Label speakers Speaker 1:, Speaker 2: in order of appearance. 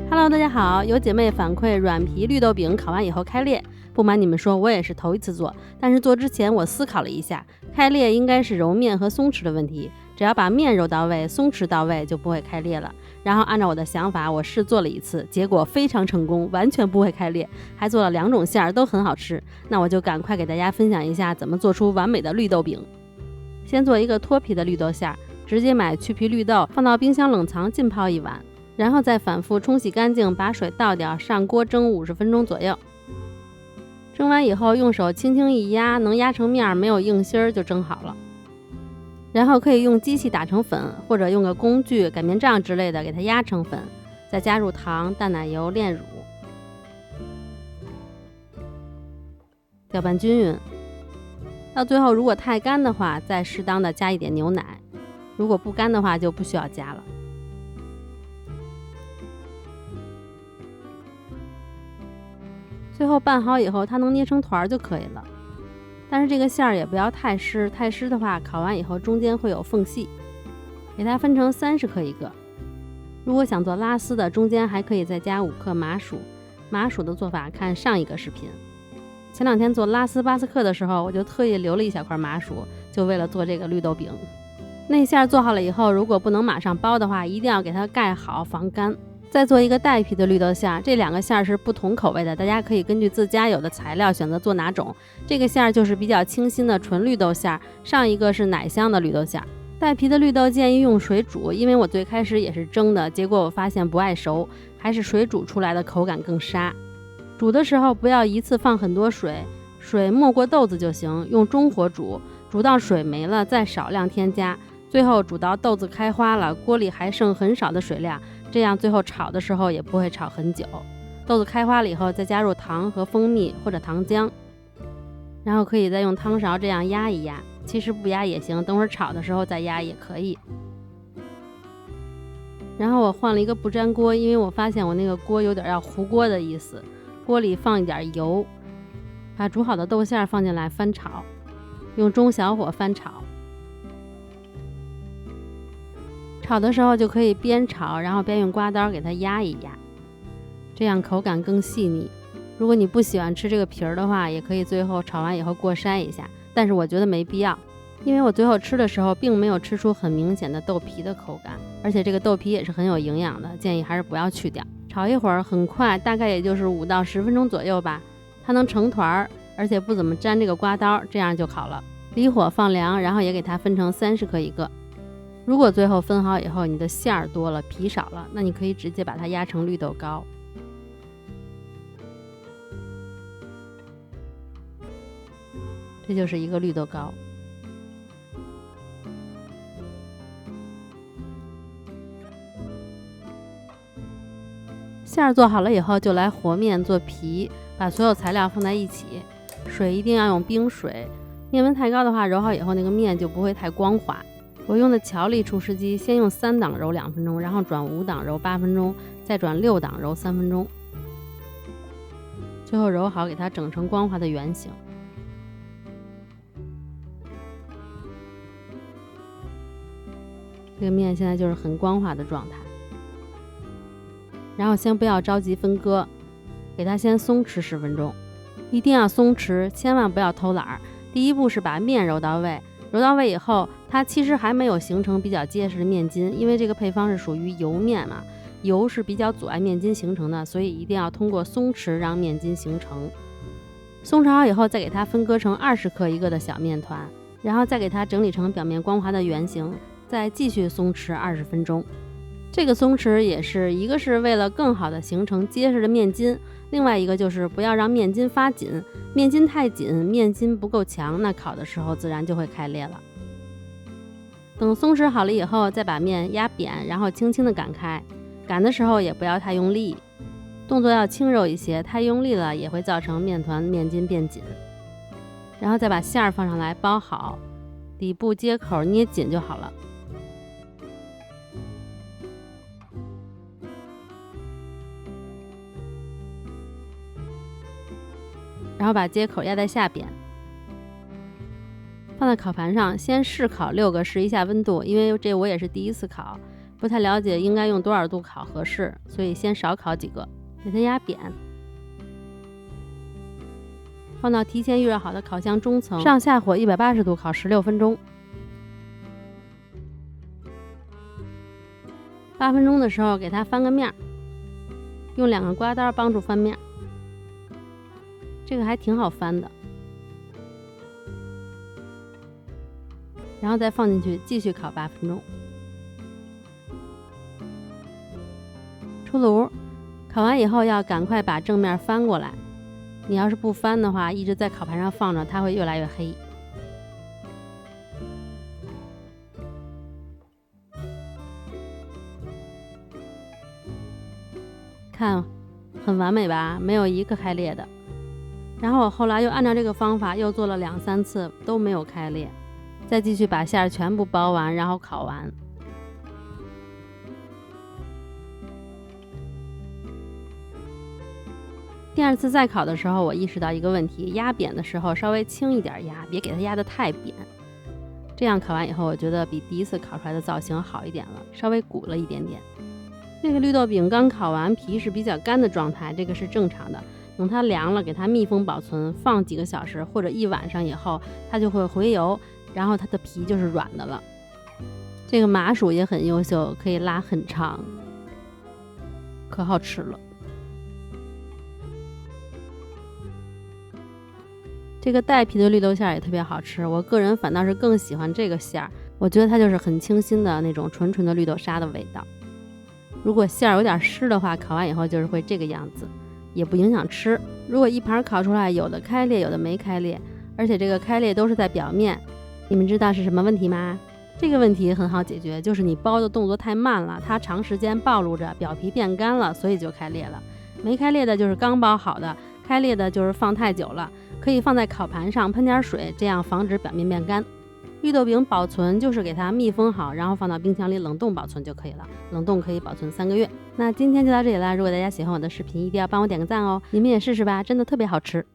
Speaker 1: Hello， 大家好，有姐妹反馈软皮绿豆饼烤完以后开裂，不瞒你们说，我也是头一次做，但是做之前我思考了一下，开裂应该是揉面和松弛的问题，只要把面揉到位，松弛到位就不会开裂了。然后按照我的想法，我试做了一次，结果非常成功，完全不会开裂，还做了2种馅儿，都很好吃。那我就赶快给大家分享一下怎么做出完美的绿豆饼。先做一个脱皮的绿豆馅儿，直接买去皮绿豆，放到冰箱冷藏浸泡1晚。然后再反复冲洗干净，把水倒掉，上锅蒸50分钟左右。蒸完以后用手轻轻一压，能压成面，没有硬芯儿就蒸好了。然后可以用机器打成粉，或者用个工具擀面杖之类的给它压成粉，再加入糖、淡奶油、炼乳，搅拌均匀。到最后如果太干的话，再适当的加一点牛奶，如果不干的话就不需要加了。最后拌好以后，它能捏成团就可以了。但是这个馅儿也不要太湿，太湿的话，烤完以后中间会有缝隙。给它分成30克一个。如果想做拉丝的，中间还可以再加5克麻薯。麻薯的做法看上一个视频。前2天做拉丝巴斯克的时候，我就特意留了一小块麻薯，就为了做这个绿豆饼。内馅做好了以后，如果不能马上包的话，一定要给它盖好防干。再做一个带皮的绿豆馅儿，这2个馅儿是不同口味的，大家可以根据自家有的材料选择做哪种。这个馅儿就是比较清新的纯绿豆馅儿，上一个是奶香的绿豆馅儿。带皮的绿豆建议用水煮，因为我最开始也是蒸的，结果我发现不爱熟，还是水煮出来的口感更沙。煮的时候不要一次放很多水，水没过豆子就行，用中火煮，煮到水没了再少量添加，最后煮到豆子开花了，锅里还剩很少的水量，这样最后炒的时候也不会炒很久。豆子开花了以后，再加入糖和蜂蜜或者糖浆，然后可以再用汤勺这样压一压，其实不压也行，等会儿炒的时候再压也可以。然后我换了一个不粘锅，因为我发现我那个锅有点要糊锅的意思，锅里放一点油，把煮好的豆馅放进来翻炒，用中小火翻炒。炒的时候就可以边炒，然后边用刮刀给它压一压，这样口感更细腻。如果你不喜欢吃这个皮儿的话，也可以最后炒完以后过筛一下，但是我觉得没必要，因为我最后吃的时候并没有吃出很明显的豆皮的口感，而且这个豆皮也是很有营养的，建议还是不要去掉。炒一会儿很快，大概也就是5到10分钟左右吧，它能成团，而且不怎么沾这个刮刀，这样就好了。离火放凉，然后也给它分成30克一个。如果最后分好以后你的馅儿多了皮少了，那你可以直接把它压成绿豆糕。这就是一个绿豆糕。馅儿做好了以后就来和面做皮，把所有材料放在一起，水一定要用冰水，面温太高的话，揉好以后那个面就不会太光滑。我用的乔力厨师机，先用3档揉2分钟，然后转5档揉8分钟，再转6档揉3分钟，最后揉好给它整成光滑的圆形。这个面现在就是很光滑的状态。然后先不要着急分割，给它先松弛10分钟，一定要松弛，千万不要偷懒儿。第一步是把面揉到位，揉到位以后，它其实还没有形成比较结实的面筋，因为这个配方是属于油面嘛，油是比较阻碍面筋形成的，所以一定要通过松弛让面筋形成。松弛好以后，再给它分割成20克一个的小面团，然后再给它整理成表面光滑的圆形，再继续松弛20分钟。这个松弛也是一个是为了更好的形成结实的面筋，另外一个就是不要让面筋发紧，面筋太紧，面筋不够强，那烤的时候自然就会开裂了。等松弛好了以后，再把面压扁，然后轻轻的擀开，擀的时候也不要太用力，动作要轻柔一些，太用力了也会造成面团面筋变紧。然后再把馅儿放上来包好，底部接口捏紧就好了。然后把接口压在下边，放在烤盘上，先试烤6个，试一下温度，因为这我也是第一次烤，不太了解应该用多少度烤合适，所以先少烤几个，给它压扁，放到提前预热好的烤箱中层，上下火180度烤16分钟。8分钟的时候给它翻个面，用2个刮刀帮助翻面，这个还挺好翻的。然后再放进去继续烤8分钟。出炉，烤完以后要赶快把正面翻过来，你要是不翻的话，一直在烤盘上放着，它会越来越黑。看，很完美吧？没有一个开裂的。然后我后来又按照这个方法又做了2、3次，都没有开裂。再继续把馅儿全部包完，然后烤完。第2次再烤的时候，我意识到一个问题，压扁的时候稍微轻一点压，别给它压得太扁。这样烤完以后，我觉得比第1次烤出来的造型好一点了，稍微鼓了一点点。这个绿豆饼刚烤完，皮是比较干的状态，这个是正常的。等它凉了，给它密封保存，放几个小时或者1晚上以后，它就会回油，然后它的皮就是软的了。这个麻薯也很优秀，可以拉很长，可好吃了。这个带皮的绿豆馅也特别好吃，我个人反倒是更喜欢这个馅儿，我觉得它就是很清新的那种纯纯的绿豆沙的味道。如果馅儿有点湿的话，烤完以后就是会这个样子，也不影响吃。如果一盘烤出来，有的开裂，有的没开裂，而且这个开裂都是在表面，你们知道是什么问题吗？这个问题很好解决，就是你包的动作太慢了，它长时间暴露着，表皮变干了，所以就开裂了。没开裂的就是刚包好的，开裂的就是放太久了，可以放在烤盘上喷点水，这样防止表面变干。绿豆饼保存就是给它密封好，然后放到冰箱里冷冻保存就可以了，冷冻可以保存3个月。那今天就到这里了，如果大家喜欢我的视频，一定要帮我点个赞哦，你们也试试吧，真的特别好吃。